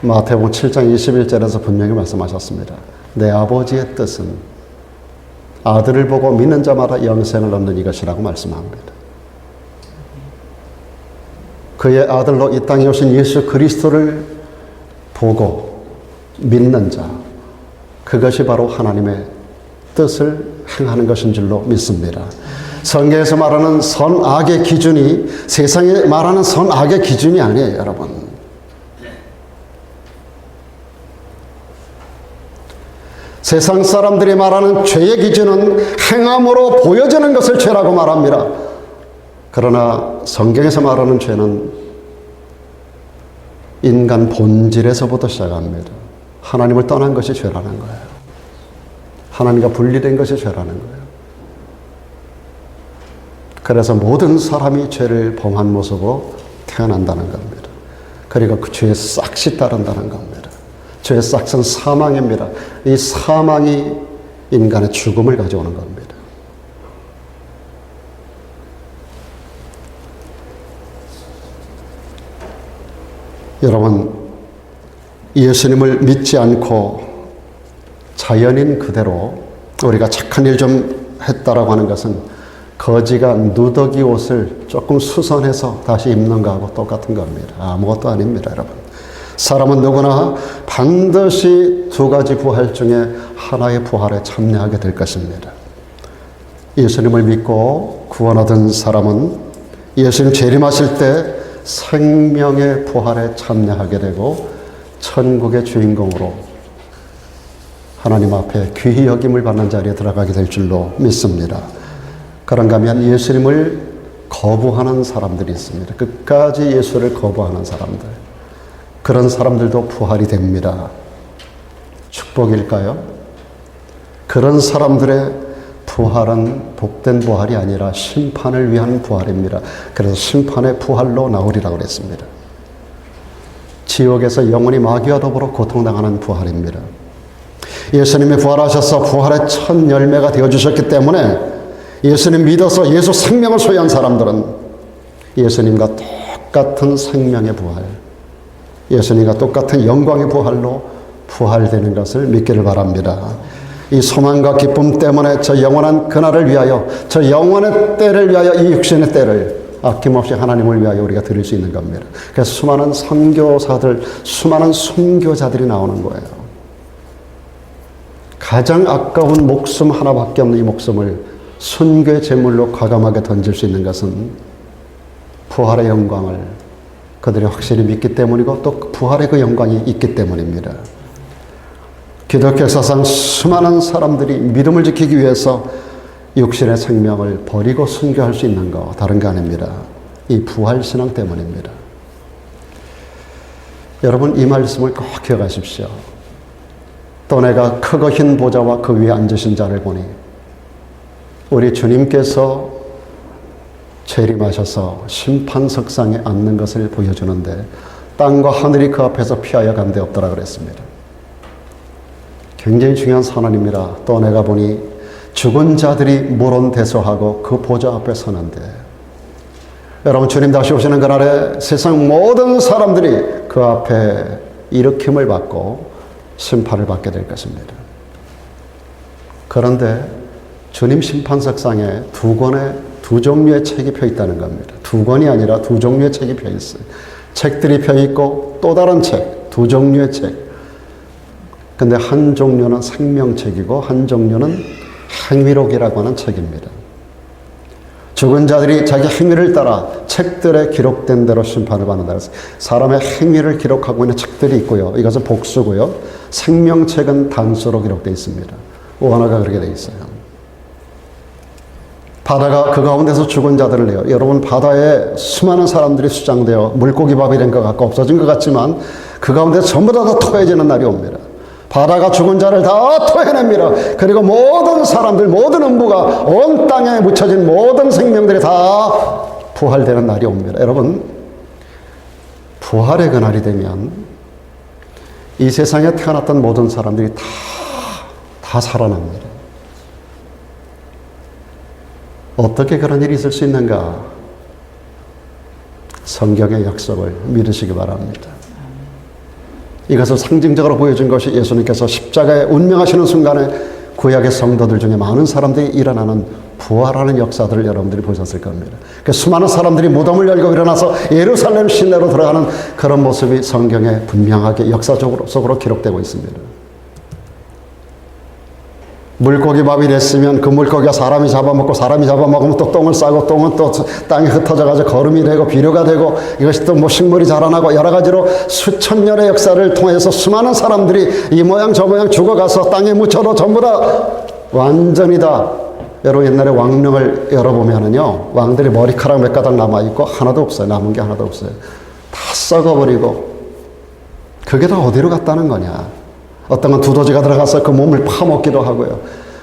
마태복음 7장 21절에서 분명히 말씀하셨습니다. 내 아버지의 뜻은 아들을 보고 믿는 자마다 영생을 얻는 이것이라고 말씀합니다. 그의 아들로 이 땅에 오신 예수 그리스도를 보고 믿는 자, 그것이 바로 하나님의 뜻을 행하는 것인 줄로 믿습니다. 성경에서 말하는 선악의 기준이 세상에 말하는 선악의 기준이 아니에요, 여러분. 세상 사람들이 말하는 죄의 기준은 행함으로 보여지는 것을 죄라고 말합니다. 그러나 성경에서 말하는 죄는 인간 본질에서부터 시작합니다. 하나님을 떠난 것이 죄라는 거예요. 하나님과 분리된 것이 죄라는 거예요. 그래서 모든 사람이 죄를 범한 모습으로 태어난다는 겁니다. 그리고 그 죄의 싹이 따른다는 겁니다. 죄의 싹은 사망입니다. 이 사망이 인간의 죽음을 가져오는 겁니다. 여러분, 예수님을 믿지 않고 자연인 그대로 우리가 착한 일 좀 했다라고 하는 것은 거지가 누더기 옷을 조금 수선해서 다시 입는 거하고 똑같은 겁니다. 아무것도 아닙니다, 여러분. 사람은 누구나 반드시 두 가지 부활 중에 하나의 부활에 참여하게 될 것입니다. 예수님을 믿고 구원 얻은 사람은 예수님 재림하실 때 생명의 부활에 참여하게 되고 천국의 주인공으로 하나님 앞에 귀히 여김을 받는 자리에 들어가게 될 줄로 믿습니다. 그런가 하면 예수님을 거부하는 사람들이 있습니다. 끝까지 예수를 거부하는 사람들. 그런 사람들도 부활이 됩니다. 축복일까요? 그런 사람들의 부활은 복된 부활이 아니라 심판을 위한 부활입니다. 그래서 심판의 부활로 나오리라고 그랬습니다. 지옥에서 영원히 마귀와 더불어 고통당하는 부활입니다. 예수님이 부활하셔서 부활의 첫 열매가 되어주셨기 때문에 예수님 믿어서 예수 생명을 소유한 사람들은 예수님과 똑같은 생명의 부활, 예수님과 똑같은 영광의 부활로 부활되는 것을 믿기를 바랍니다. 이 소망과 기쁨 때문에 저 영원한 그날을 위하여, 저 영원의 때를 위하여, 이 육신의 때를 아낌없이 하나님을 위하여 우리가 드릴 수 있는 겁니다. 그래서 수많은 선교사들, 수많은 순교자들이 나오는 거예요. 가장 아까운 목숨 하나밖에 없는 이 목숨을 순교의 제물로 과감하게 던질 수 있는 것은 부활의 영광을 그들이 확실히 믿기 때문이고 또 부활의 그 영광이 있기 때문입니다. 기독교 역사상 수많은 사람들이 믿음을 지키기 위해서 육신의 생명을 버리고 순교할 수 있는 거 다른 거 아닙니다. 이 부활신앙 때문입니다. 여러분 이 말씀을 꼭 기억하십시오. 또 내가 크고 흰 보좌와 그 위에 앉으신 자를 보니 우리 주님께서 재림하셔서 심판석상에 앉는 것을 보여주는데 땅과 하늘이 그 앞에서 피하여 간 데 없더라 그랬습니다. 굉장히 중요한 선언입니다. 또 내가 보니 죽은 자들이 물론대소하고 그 보좌 앞에 서는데 여러분 주님 다시 오시는 그날에 세상 모든 사람들이 그 앞에 일으킴을 받고 심판을 받게 될 것입니다. 그런데 주님 심판석상에 두 종류의 책이 펴 있다는 겁니다. 두 권이 아니라 두 종류의 책이 펴 있어요. 책들이 펴 있고 또 다른 책, 두 종류의 책. 근데 한 종류는 생명책이고 한 종류는 행위록이라고 하는 책입니다. 죽은 자들이 자기 행위를 따라 책들에 기록된 대로 심판을 받는다. 그래서 사람의 행위를 기록하고 있는 책들이 있고요. 이것은 복수고요. 생명책은 단수로 기록되어 있습니다. 원어가 그렇게 되어 있어요. 바다가 그 가운데서 죽은 자들을 내요. 여러분 바다에 수많은 사람들이 수장되어 물고기 밥이 된 것 같고 없어진 것 같지만 그 가운데 전부 다 토해지는 날이 옵니다. 바다가 죽은 자를 다 토해냅니다. 그리고 모든 사람들, 모든 음부가 온 땅에 묻혀진 모든 생명들이 다 부활되는 날이 옵니다. 여러분, 부활의 그날이 되면 이 세상에 태어났던 모든 사람들이 다 살아납니다. 어떻게 그런 일이 있을 수 있는가? 성경의 약속을 믿으시기 바랍니다. 이것을 상징적으로 보여준 것이 예수님께서 십자가에 운명하시는 순간에 구약의 성도들 중에 많은 사람들이 일어나는 부활하는 역사들을 여러분들이 보셨을 겁니다. 그 수많은 사람들이 무덤을 열고 일어나서 예루살렘 시내로 들어가는 그런 모습이 성경에 분명하게 역사적으로 기록되고 있습니다. 물고기 밥이 됐으면 그 물고기가 사람이 잡아먹고 사람이 잡아먹으면 또 똥을 싸고 똥은 또 땅에 흩어져가지고 거름이 되고 비료가 되고 이것이 또 뭐 식물이 자라나고 여러 가지로 수천 년의 역사를 통해서 수많은 사람들이 이 모양 저 모양 죽어가서 땅에 묻혀도 전부 다 완전히 다 여러분 옛날에 왕릉을 열어보면은요 왕들이 머리카락 몇 가닥 남아있고 하나도 없어요. 남은 게 하나도 없어요. 다 썩어버리고 그게 다 어디로 갔다는 거냐. 어떤 건 두더지가 들어가서 그 몸을 파먹기도 하고요.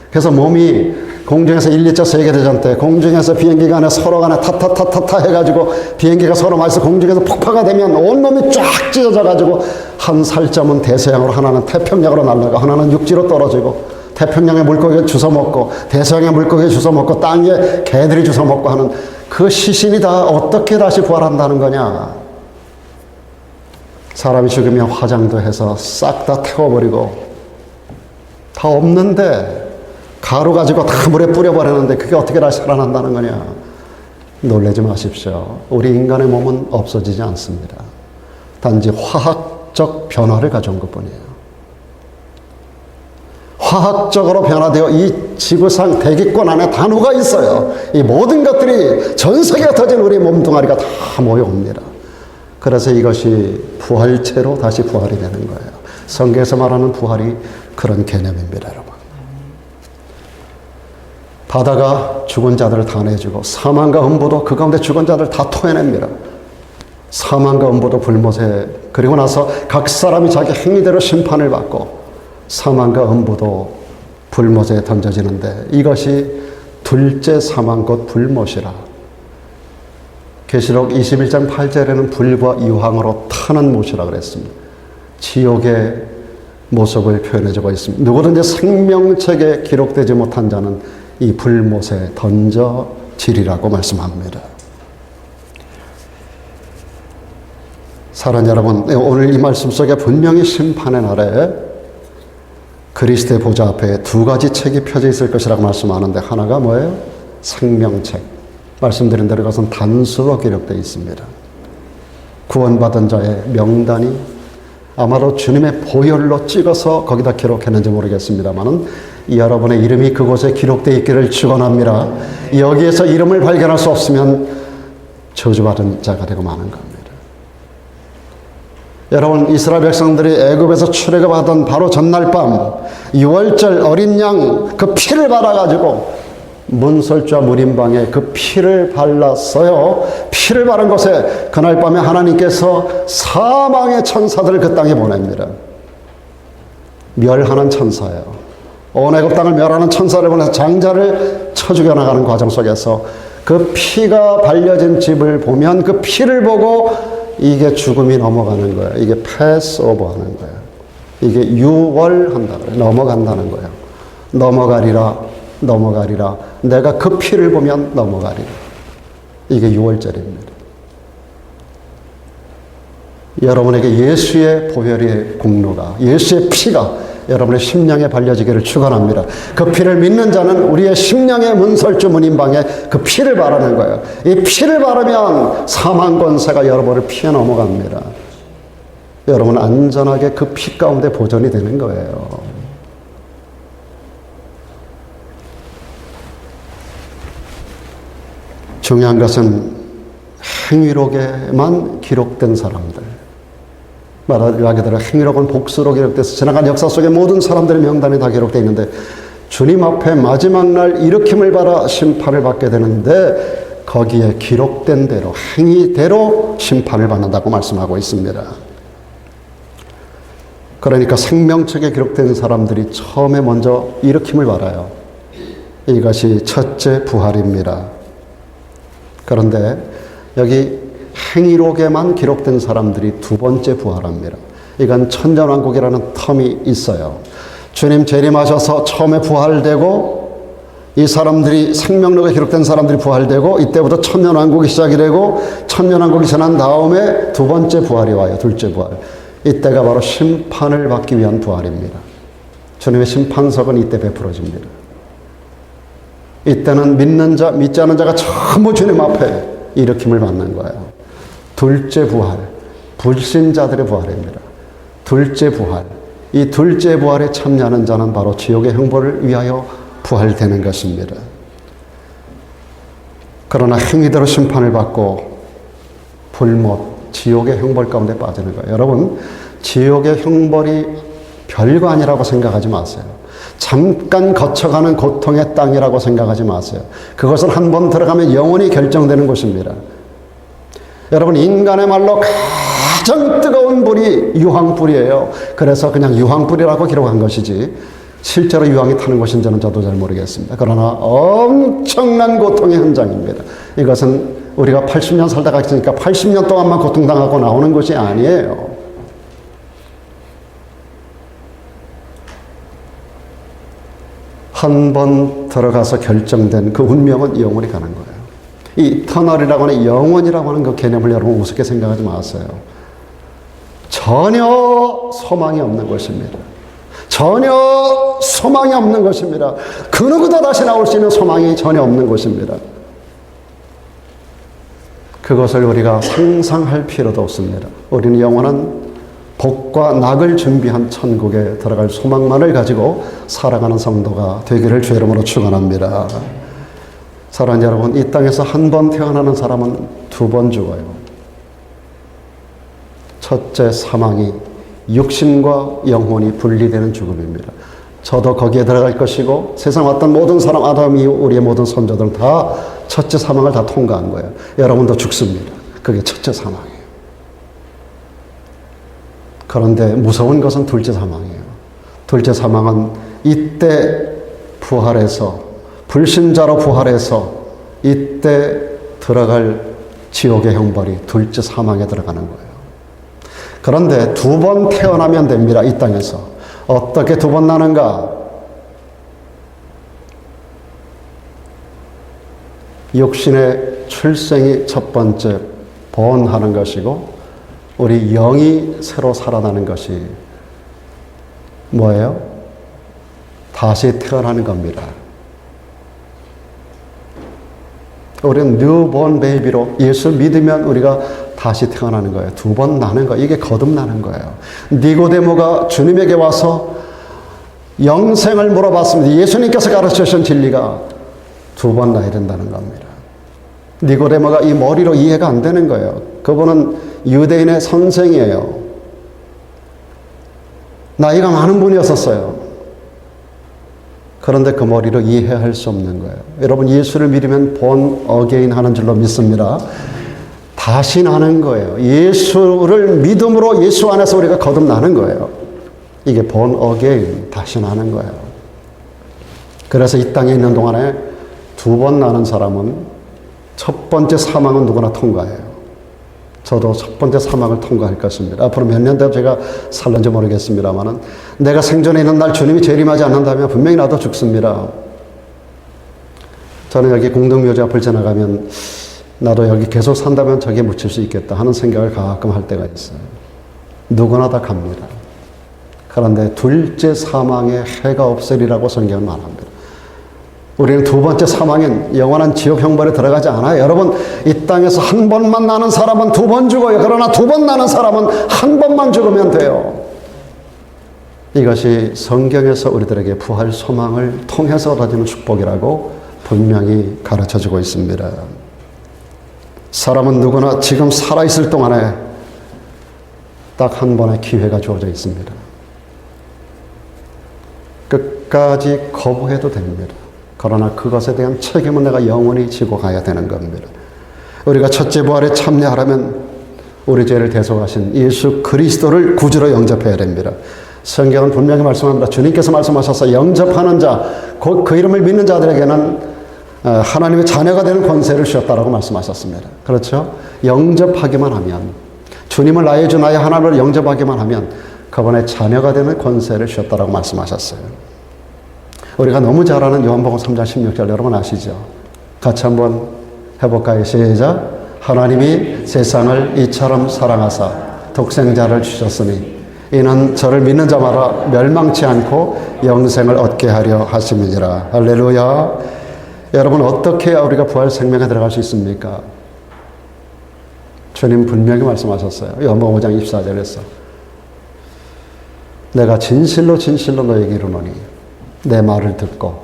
그래서 몸이 공중에서 1, 2차 세계대전 때 공중에서 비행기 간에 서로 간에 타타타타타 해가지고 비행기가 서로 맞아서 공중에서 폭파가 되면 온몸이 쫙 찢어져 가지고 한 살점은 대서양으로 하나는 태평양으로 날아가 하나는 육지로 떨어지고 태평양의 물고기가 주워먹고 대서양의 물고기가 주워먹고 땅에 개들이 주워먹고 하는 그 시신이 다 어떻게 다시 부활한다는 거냐. 사람이 죽으면 화장도 해서 싹 다 태워버리고 다 없는데 가루 가지고 다 물에 뿌려버리는데 그게 어떻게 다시 살아난다는 거냐. 놀라지 마십시오. 우리 인간의 몸은 없어지지 않습니다. 단지 화학적 변화를 가져온 것뿐이에요. 화학적으로 변화되어 이 지구상 대기권 안에 단호가 있어요. 이 모든 것들이 전 세계에 터진 우리 몸뚱아리가 다 모여옵니다. 그래서 이것이 부활체로 다시 부활이 되는 거예요. 성경에서 말하는 부활이 그런 개념입니다, 여러분. 바다가 죽은 자들을 다 내주고 사망과 음부도 그 가운데 죽은 자들을 다 토해냅니다. 사망과 음부도 불못에 그리고 나서 각 사람이 자기 행위대로 심판을 받고 사망과 음부도 불못에 던져지는데 이것이 둘째 사망 곧 불못이라. 계시록 21장 8절에는 불과 유황으로 타는 못이라고 그랬습니다. 지옥의 모습을 표현해주고 있습니다. 누구든지 생명책에 기록되지 못한 자는 이 불못에 던져지리라고 말씀합니다. 사랑하는 여러분, 오늘 이 말씀 속에 분명히 심판의 날에 그리스도의 보좌 앞에 두 가지 책이 펴져 있을 것이라고 말씀하는데 하나가 뭐예요? 생명책. 말씀드린 대로 그것은 단수로 기록되어 있습니다. 구원받은 자의 명단이 아마도 주님의 보혈로 찍어서 거기다 기록했는지 모르겠습니다만은 여러분의 이름이 그곳에 기록되어 있기를 축원합니다. 여기에서 이름을 발견할 수 없으면 저주받은 자가 되고 마는 겁니다. 여러분, 이스라엘 백성들이 애굽에서 출애굽하던 바로 전날 밤 유월절 어린 양 그 피를 발라가지고 문설주와 무림방에 그 피를 발랐어요. 피를 바른 곳에 그날 밤에 하나님께서 사망의 천사들을 그 땅에 보냅니다. 멸하는 천사예요. 온 애굽 땅을 멸하는 천사를 보내서 장자를 쳐 죽여나가는 과정 속에서 그 피가 발려진 집을 보면 그 피를 보고 이게 죽음이 넘어가는 거예요. 이게 패스오버 하는 거예요. 이게 유월한다 그래요. 넘어간다는 거예요. 넘어가리라. 내가 그 피를 보면 넘어가리라. 이게 유월절입니다. 여러분에게 예수의 보혈의 공로가, 예수의 피가 여러분의 심령에 발려지기를 축원합니다. 그 피를 믿는 자는 우리의 심령의 문설주 문인방에 그 피를 바르는 거예요. 이 피를 바르면 사망 권세가 여러분을 피해 넘어갑니다. 여러분 안전하게 그 피 가운데 보존이 되는 거예요. 중요한 것은 행위록에만 기록된 사람들, 말하기 대로 행위록은 복수로 기록돼서 지나간 역사 속의 모든 사람들의 명단이 다 기록되어 있는데 주님 앞에 마지막 날 일으킴을 받아 심판을 받게 되는데 거기에 기록된 대로 행위대로 심판을 받는다고 말씀하고 있습니다. 그러니까 생명책에 기록된 사람들이 처음에 먼저 일으킴을 받아요. 이것이 첫째 부활입니다. 그런데 여기 행위록에만 기록된 사람들이 두 번째 부활합니다. 이건 천년왕국이라는 텀이 있어요. 주님 재림하셔서 처음에 부활되고 이 사람들이 생명록에 기록된 사람들이 부활되고 이때부터 천년왕국이 시작이 되고 천년왕국이 지난 다음에 두 번째 부활이 와요. 둘째 부활. 이때가 바로 심판을 받기 위한 부활입니다. 주님의 심판석은 이때 베풀어집니다. 이때는 믿는 자, 믿지 않은 자가 전부 주님 앞에 일으킴을 받는 거예요. 둘째 부활, 불신자들의 부활입니다. 둘째 부활, 이 둘째 부활에 참여하는 자는 바로 지옥의 형벌을 위하여 부활되는 것입니다. 그러나 행위대로 심판을 받고 불못, 지옥의 형벌 가운데 빠지는 거예요. 여러분, 지옥의 형벌이 별거 아니라고 생각하지 마세요. 잠깐 거쳐가는 고통의 땅이라고 생각하지 마세요. 그것은 한 번 들어가면 영원히 결정되는 곳입니다. 여러분, 인간의 말로 가장 뜨거운 불이 유황불이에요. 그래서 그냥 유황불이라고 기록한 것이지 실제로 유황이 타는 것인지는 저도 잘 모르겠습니다. 그러나 엄청난 고통의 현장입니다. 이것은 우리가 80년 살다가 있으니까 80년 동안만 고통당하고 나오는 것이 아니에요. 한 번 들어가서 결정된 그 운명은 영원히 가는 거예요. 이 터널이라고 하는 영원이라고 하는 그 개념을 여러분 우습게 생각하지 마세요. 전혀 소망이 없는 것입니다. 전혀 소망이 없는 것입니다. 그 누구도 다시 나올 수 있는 소망이 전혀 없는 것입니다. 그것을 우리가 상상할 필요도 없습니다. 우리는 영원한 복과 낙을 준비한 천국에 들어갈 소망만을 가지고 살아가는 성도가 되기를 주의 이름으로 축원합니다. 사랑하는 여러분, 이 땅에서 한 번 태어나는 사람은 두 번 죽어요. 첫째 사망이 육신과 영혼이 분리되는 죽음입니다. 저도 거기에 들어갈 것이고 세상 왔던 모든 사람, 아담 이후 우리의 모든 선조들은 다 첫째 사망을 다 통과한 거예요. 여러분도 죽습니다. 그게 첫째 사망이에요. 그런데 무서운 것은 둘째 사망이에요. 둘째 사망은 이때 부활해서 불신자로 부활해서 이때 들어갈 지옥의 형벌이 둘째 사망에 들어가는 거예요. 그런데 두 번 태어나면 됩니다. 이 땅에서. 어떻게 두 번 나는가? 육신의 출생이 첫 번째 번하는 것이고 우리 영이 새로 살아나는 것이 뭐예요? 다시 태어나는 겁니다. 우리는 뉴본 베이비로 예수 믿으면 우리가 다시 태어나는 거예요. 두 번 나는 거예요. 이게 거듭나는 거예요. 니고데모가 주님에게 와서 영생을 물어봤습니다. 예수님께서 가르쳐주신 진리가 두 번 나야 된다는 겁니다. 니고데모가 이 머리로 이해가 안 되는 거예요. 그분은 유대인의 선생이에요. 나이가 많은 분이었었어요. 그런데 그 머리로 이해할 수 없는 거예요. 여러분, 예수를 믿으면 본 어게인 하는 줄로 믿습니다. 다시 나는 거예요. 예수를 믿음으로 예수 안에서 우리가 거듭나는 거예요. 이게 본 어게인, 다시 나는 거예요. 그래서 이 땅에 있는 동안에 두 번 나는 사람은 첫 번째 사망은 누구나 통과해요. 저도 첫 번째 사망을 통과할 것입니다. 앞으로 몇 년 더 제가 살는지 모르겠습니다만은 내가 생존에 있는 날 주님이 재림하지 않는다면 분명히 나도 죽습니다. 저는 여기 공동묘지 앞을 지나가면 나도 여기 계속 산다면 저기에 묻힐 수 있겠다 하는 생각을 가끔 할 때가 있어요. 누구나 다 갑니다. 그런데 둘째 사망에 해가 없으리라고 성경은 말합니다. 우리는 두 번째 사망인 영원한 지옥 형벌에 들어가지 않아요. 여러분, 이 땅에서 한 번만 나는 사람은 두 번 죽어요. 그러나 두 번 나는 사람은 한 번만 죽으면 돼요. 이것이 성경에서 우리들에게 부활 소망을 통해서 얻어지는 축복이라고 분명히 가르쳐주고 있습니다. 사람은 누구나 지금 살아있을 동안에 딱 한 번의 기회가 주어져 있습니다. 끝까지 거부해도 됩니다. 그러나 그것에 대한 책임은 내가 영원히 지고 가야 되는 겁니다. 우리가 첫째 부활에 참여하려면 우리 죄를 대속하신 예수 그리스도를 구주로 영접해야 됩니다. 성경은 분명히 말씀합니다. 주님께서 말씀하셔서 영접하는 자, 곧 그 이름을 믿는 자들에게는 하나님의 자녀가 되는 권세를 주셨다라고 말씀하셨습니다. 그렇죠? 영접하기만 하면, 주님을 나의 주 나의 하나님을 영접하기만 하면 그분의 자녀가 되는 권세를 주셨다라고 말씀하셨어요. 우리가 너무 잘 아는 요한복음 3장 16절 여러분 아시죠? 같이 한번 해볼까요? 시작. 하나님이 세상을 이처럼 사랑하사 독생자를 주셨으니 이는 저를 믿는 자마다 멸망치 않고 영생을 얻게 하려 하심이니라. 할렐루야. 여러분, 어떻게 해야 우리가 부활 생명에 들어갈 수 있습니까? 주님 분명히 말씀하셨어요. 요한복음 5장 24절에서 내가 진실로 진실로 너에게 이르노니 내 말을 듣고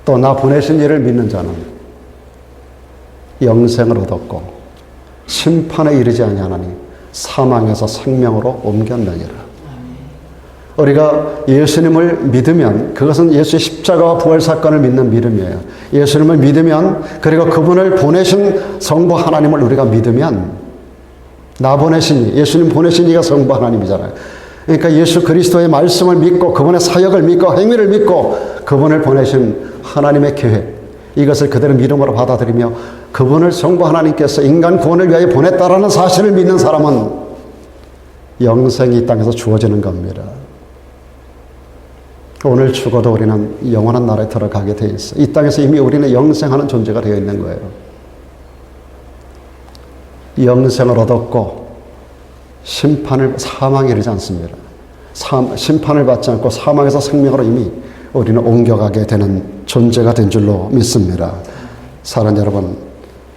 또 나 보내신 이를 믿는 자는 영생을 얻었고 심판에 이르지 아니하나니 사망에서 생명으로 옮겼느니라. 우리가 예수님을 믿으면 그것은 예수의 십자가와 부활 사건을 믿는 믿음이에요. 예수님을 믿으면, 그리고 그분을 보내신 성부 하나님을 우리가 믿으면, 나 보내신 예수님 보내신 이가 성부 하나님이잖아요. 그러니까 예수 그리스도의 말씀을 믿고 그분의 사역을 믿고 행위를 믿고 그분을 보내신 하나님의 계획, 이것을 그대로 믿음으로 받아들이며 그분을 성부 하나님께서 인간 구원을 위하여 보냈다라는 사실을 믿는 사람은 영생이 이 땅에서 주어지는 겁니다. 오늘 죽어도 우리는 영원한 나라에 들어가게 돼 있어요. 이 땅에서 이미 우리는 영생하는 존재가 되어 있는 거예요. 영생을 얻었고 사망에 이르지 않습니다. 심판을 받지 않고 사망에서 생명으로 이미 우리는 옮겨가게 되는 존재가 된 줄로 믿습니다. 사랑하는 여러분,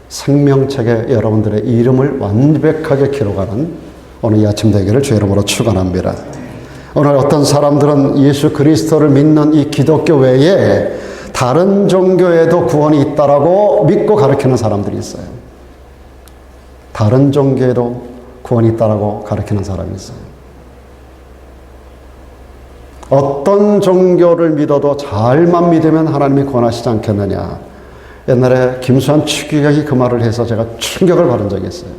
생명책에 여러분들의 이름을 완벽하게 기록하는 오늘 이 아침 되기를 주 이름으로 축원합니다. 오늘 어떤 사람들은 예수 그리스도를 믿는 이 기독교 외에 다른 종교에도 구원이 있다라고 믿고 가르치는 사람들이 있어요. 다른 종교에도 구원이 있다라고 가르치는 사람이 있어요. 어떤 종교를 믿어도 잘만 믿으면 하나님이 구원하시지 않겠느냐. 옛날에 김수환 추기경이 그 말을 해서 제가 충격을 받은 적이 있어요.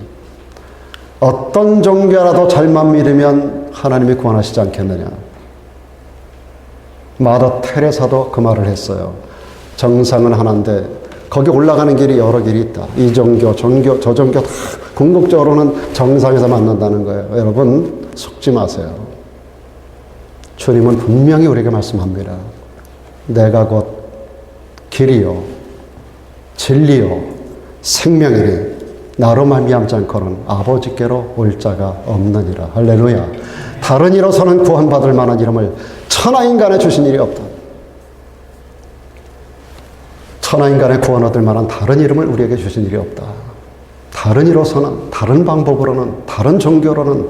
어떤 종교라도 잘만 믿으면 하나님이 구원하시지 않겠느냐. 마더 테레사도 그 말을 했어요. 정상은 하나인데 거기 올라가는 길이 여러 길이 있다. 이 종교, 저 종교 다 궁극적으로는 정상에서 만난다는 거예요. 여러분, 속지 마세요. 주님은 분명히 우리에게 말씀합니다. 내가 곧 길이요 진리요 생명이니 나로 말미암지 않고는 아버지께로 올 자가 없느니라. 할렐루야. 다른 이로서는 구원받을 만한 이름을 천하 인간에 주신 일이 없다. 천하인간의 구원 얻을 만한 다른 이름을 우리에게 주신 일이 없다. 다른 이로서는, 다른 방법으로는, 다른 종교로는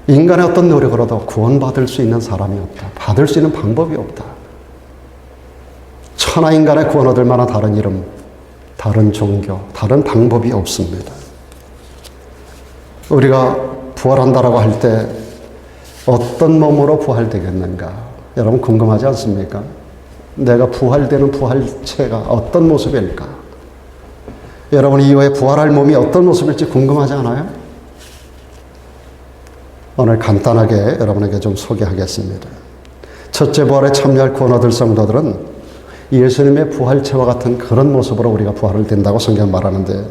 인간의 어떤 노력으로도 구원받을 수 있는 사람이 없다. 받을 수 있는 방법이 없다. 천하인간의 구원 얻을 만한 다른 이름, 다른 종교, 다른 방법이 없습니다. 우리가 부활한다라고 할 때 어떤 몸으로 부활되겠는가? 여러분 궁금하지 않습니까? 내가 부활되는 부활체가 어떤 모습일까? 여러분 이후에 부활할 몸이 어떤 모습일지 궁금하지 않아요? 오늘 간단하게 여러분에게 좀 소개하겠습니다. 첫째 부활에 참여할 구원 얻을 성도들은 예수님의 부활체와 같은 그런 모습으로 우리가 부활을 된다고 성경 말하는데,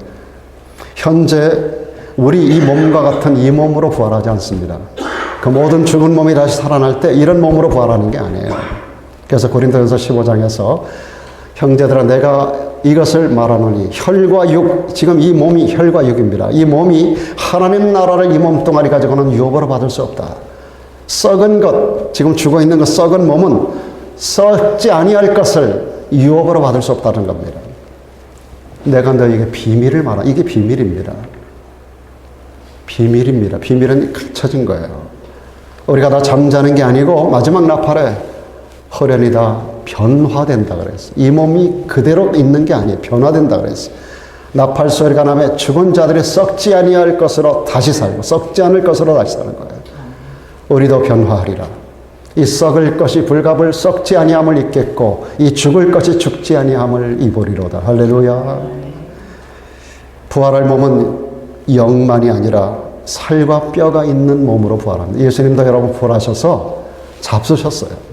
현재 우리 이 몸과 같은 이 몸으로 부활하지 않습니다. 그 모든 죽은 몸이 다시 살아날 때 이런 몸으로 부활하는 게 아니에요. 그래서 고린도전서 15장에서 형제들아 내가 이것을 말하노니 혈과 육, 지금 이 몸이 혈과 육입니다. 이 몸이 하나님 나라를 이 몸뚱아리 가지고는 유업으로 받을 수 없다. 썩은 것, 지금 죽어있는 그 썩은 몸은 썩지 아니할 것을 유업으로 받을 수 없다는 겁니다. 내가 너에게 비밀을 말하, 이게 비밀입니다. 비밀입니다. 비밀은 갖춰진 거예요. 우리가 다 잠자는 게 아니고 마지막 나팔에 홀연히 다 변화된다 그랬어요. 이 몸이 그대로 있는 게 아니에요. 변화된다 그랬어요. 나팔 소리가 나면 죽은 자들이 썩지 아니할 것으로 다시 살고 썩지 않을 것으로 다시 사는 거예요. 우리도 변화하리라. 이 썩을 것이 불갑을 썩지 아니함을 입겠고 이 죽을 것이 죽지 아니함을 입으리로다. 할렐루야. 부활할 몸은 영만이 아니라 살과 뼈가 있는 몸으로 부활합니다. 예수님도 여러분 부활하셔서 잡수셨어요.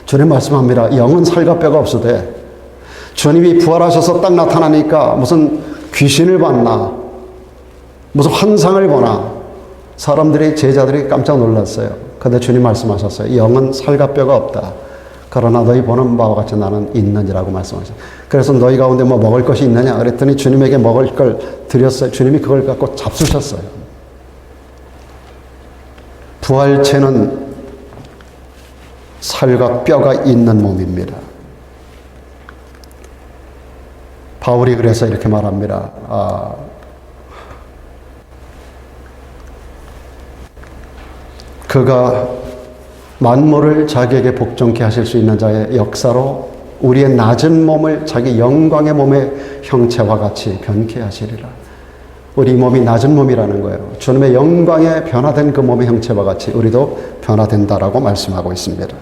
주님 말씀합니다. 영은 살과 뼈가 없으되, 주님이 부활하셔서 딱 나타나니까 무슨 귀신을 봤나 무슨 환상을 보나 사람들이, 제자들이 깜짝 놀랐어요. 근데 주님 말씀하셨어요. 영은 살과 뼈가 없다. 그러나 너희 보는 바와 같이 나는 있느니라고 말씀하셨어요. 그래서 너희 가운데 뭐 먹을 것이 있느냐 그랬더니 주님에게 먹을 걸 드렸어요. 주님이 그걸 갖고 잡수셨어요. 부활체는 살과 뼈가 있는 몸입니다. 바울이 그래서 이렇게 말합니다. 그가 만물을 자기에게 복종케 하실 수 있는 자의 역사로 우리의 낮은 몸을 자기 영광의 몸의 형체와 같이 변케 하시리라. 우리 몸이 낮은 몸이라는 거예요. 주님의 영광에 변화된 그 몸의 형체와 같이 우리도 변화된다라고 말씀하고 있습니다.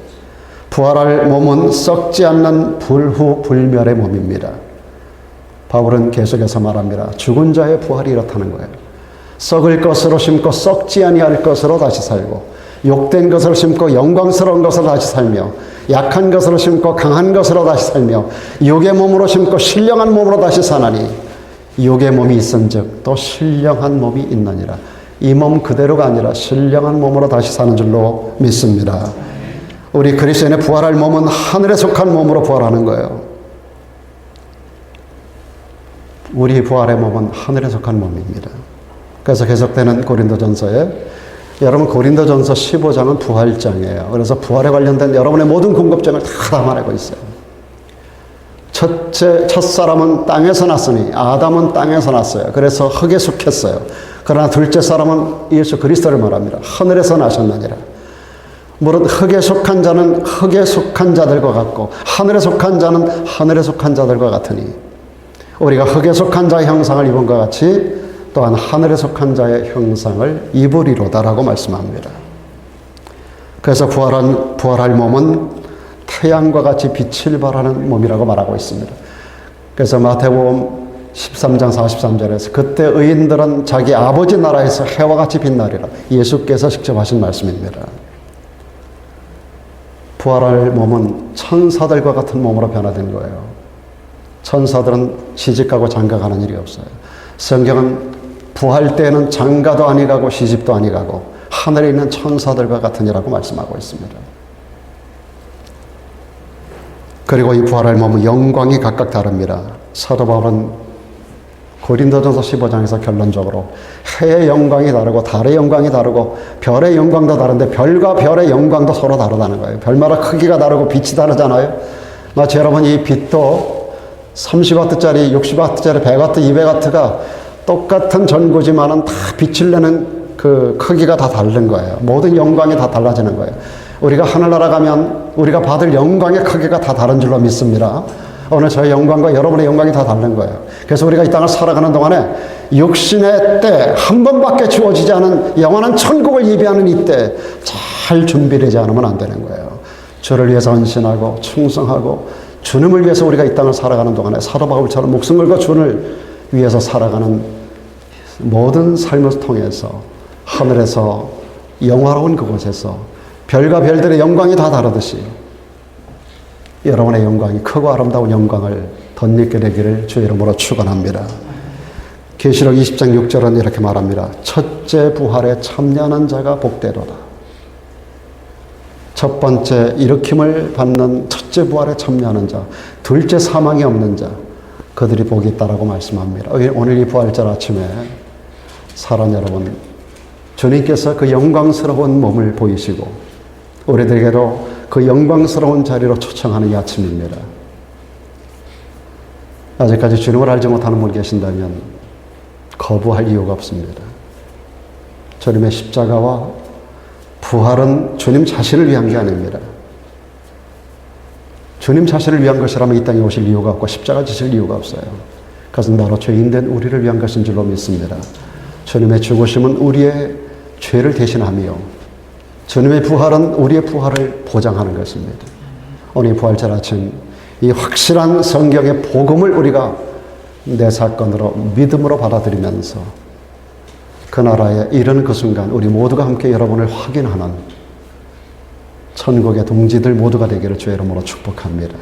부활할 몸은 썩지 않는 불후불멸의 몸입니다. 바울은 계속해서 말합니다. 죽은 자의 부활이 이렇다는 거예요. 썩을 것으로 심고 썩지 아니할 것으로 다시 살고, 욕된 것으로 심고 영광스러운 것으로 다시 살며, 약한 것으로 심고 강한 것으로 다시 살며, 육의 몸으로 심고 신령한 몸으로 다시 사나니 육의 몸이 있은즉 또 신령한 몸이 있느니라. 이 몸 그대로가 아니라 신령한 몸으로 다시 사는 줄로 믿습니다. 우리 그리스도인의 부활할 몸은 하늘에 속한 몸으로 부활하는 거예요. 우리 부활의 몸은 하늘에 속한 몸입니다. 그래서 계속되는 고린도전서에, 여러분 고린도전서 15장은 부활장이에요. 그래서 부활에 관련된 여러분의 모든 궁금증을 다 담아내고 있어요. 첫 사람은 땅에서 났으니, 아담은 땅에서 났어요. 그래서 흙에 속했어요. 그러나 둘째 사람은 예수 그리스도를 말합니다. 하늘에서 나셨느니라. 물론 흙에 속한 자는 흙에 속한 자들과 같고 하늘에 속한 자는 하늘에 속한 자들과 같으니, 우리가 흙에 속한 자의 형상을 입은 것 같이 또한 하늘에 속한 자의 형상을 입으리로다라고 말씀합니다. 그래서 부활할 몸은 태양과 같이 빛을 발하는 몸이라고 말하고 있습니다. 그래서 마태복음 13장 43절에서 그때 의인들은 자기 아버지 나라에서 해와 같이 빛나리라. 예수께서 직접 하신 말씀입니다. 부활할 몸은 천사들과 같은 몸으로 변화된 거예요. 천사들은 시집가고 장가가는 일이 없어요. 성경은 부활 때는 장가도 아니 가고 시집도 아니 가고 하늘에 있는 천사들과 같으니라고 말씀하고 있습니다. 그리고 이 부활할 몸은 영광이 각각 다릅니다. 사도 바울은 고린도전서 15장에서 결론적으로 해의 영광이 다르고 달의 영광이 다르고 별의 영광도 다른데 별과 별의 영광도 서로 다르다는 거예요. 별마다 크기가 다르고 빛이 다르잖아요. 마치 여러분 이 빛도 30W짜리, 60W짜리, 100W, 200W가 똑같은 전구지만은 다 빛을 내는 그 크기가 다 다른 거예요. 모든 영광이 다 달라지는 거예요. 우리가 하늘나라 가면 우리가 받을 영광의 크기가 다 다른 줄로 믿습니다. 오늘 저의 영광과 여러분의 영광이 다 다른 거예요. 그래서 우리가 이 땅을 살아가는 동안에 육신의 때 한 번밖에 주어지지 않은 영원한 천국을 예비하는 이때 잘 준비되지 않으면 안 되는 거예요. 주를 위해서 헌신하고 충성하고 주님을 위해서 우리가 이 땅을 살아가는 동안에 사도 바울처럼 목숨 걸고 주를 위해서 살아가는 모든 삶을 통해서 하늘에서 영화로운 그곳에서 별과 별들의 영광이 다 다르듯이 여러분의 영광이 크고 아름다운 영광을 덧입게 되기를 주의 이름으로 축원합니다. 계시록 20장 6절은 이렇게 말합니다. 첫째 부활에 참여하는 자가 복되도다. 첫 번째 일으킴을 받는 첫째 부활에 참여하는 자, 둘째 사망이 없는 자, 그들이 복이 있다라고 말씀합니다. 오늘 이 부활절 아침에 사랑 여러분, 주님께서 그 영광스러운 몸을 보이시고 우리들에게도 그 영광스러운 자리로 초청하는 이 아침입니다. 아직까지 주님을 알지 못하는 분 계신다면 거부할 이유가 없습니다. 주님의 십자가와 부활은 주님 자신을 위한 게 아닙니다. 주님 자신을 위한 것이라면 이 땅에 오실 이유가 없고 십자가 지실 이유가 없어요. 그것은 바로 죄인된 우리를 위한 것인 줄로 믿습니다. 주님의 죽으심은 우리의 죄를 대신하며 주님의 부활은 우리의 부활을 보장하는 것입니다. 오늘 부활절 아침 이 확실한 성경의 복음을 우리가 내 사건으로 믿음으로 받아들이면서 그 나라에 이르는 그 순간 우리 모두가 함께 여러분을 확인하는 천국의 동지들 모두가 되기를 주의 이름으로 축복합니다.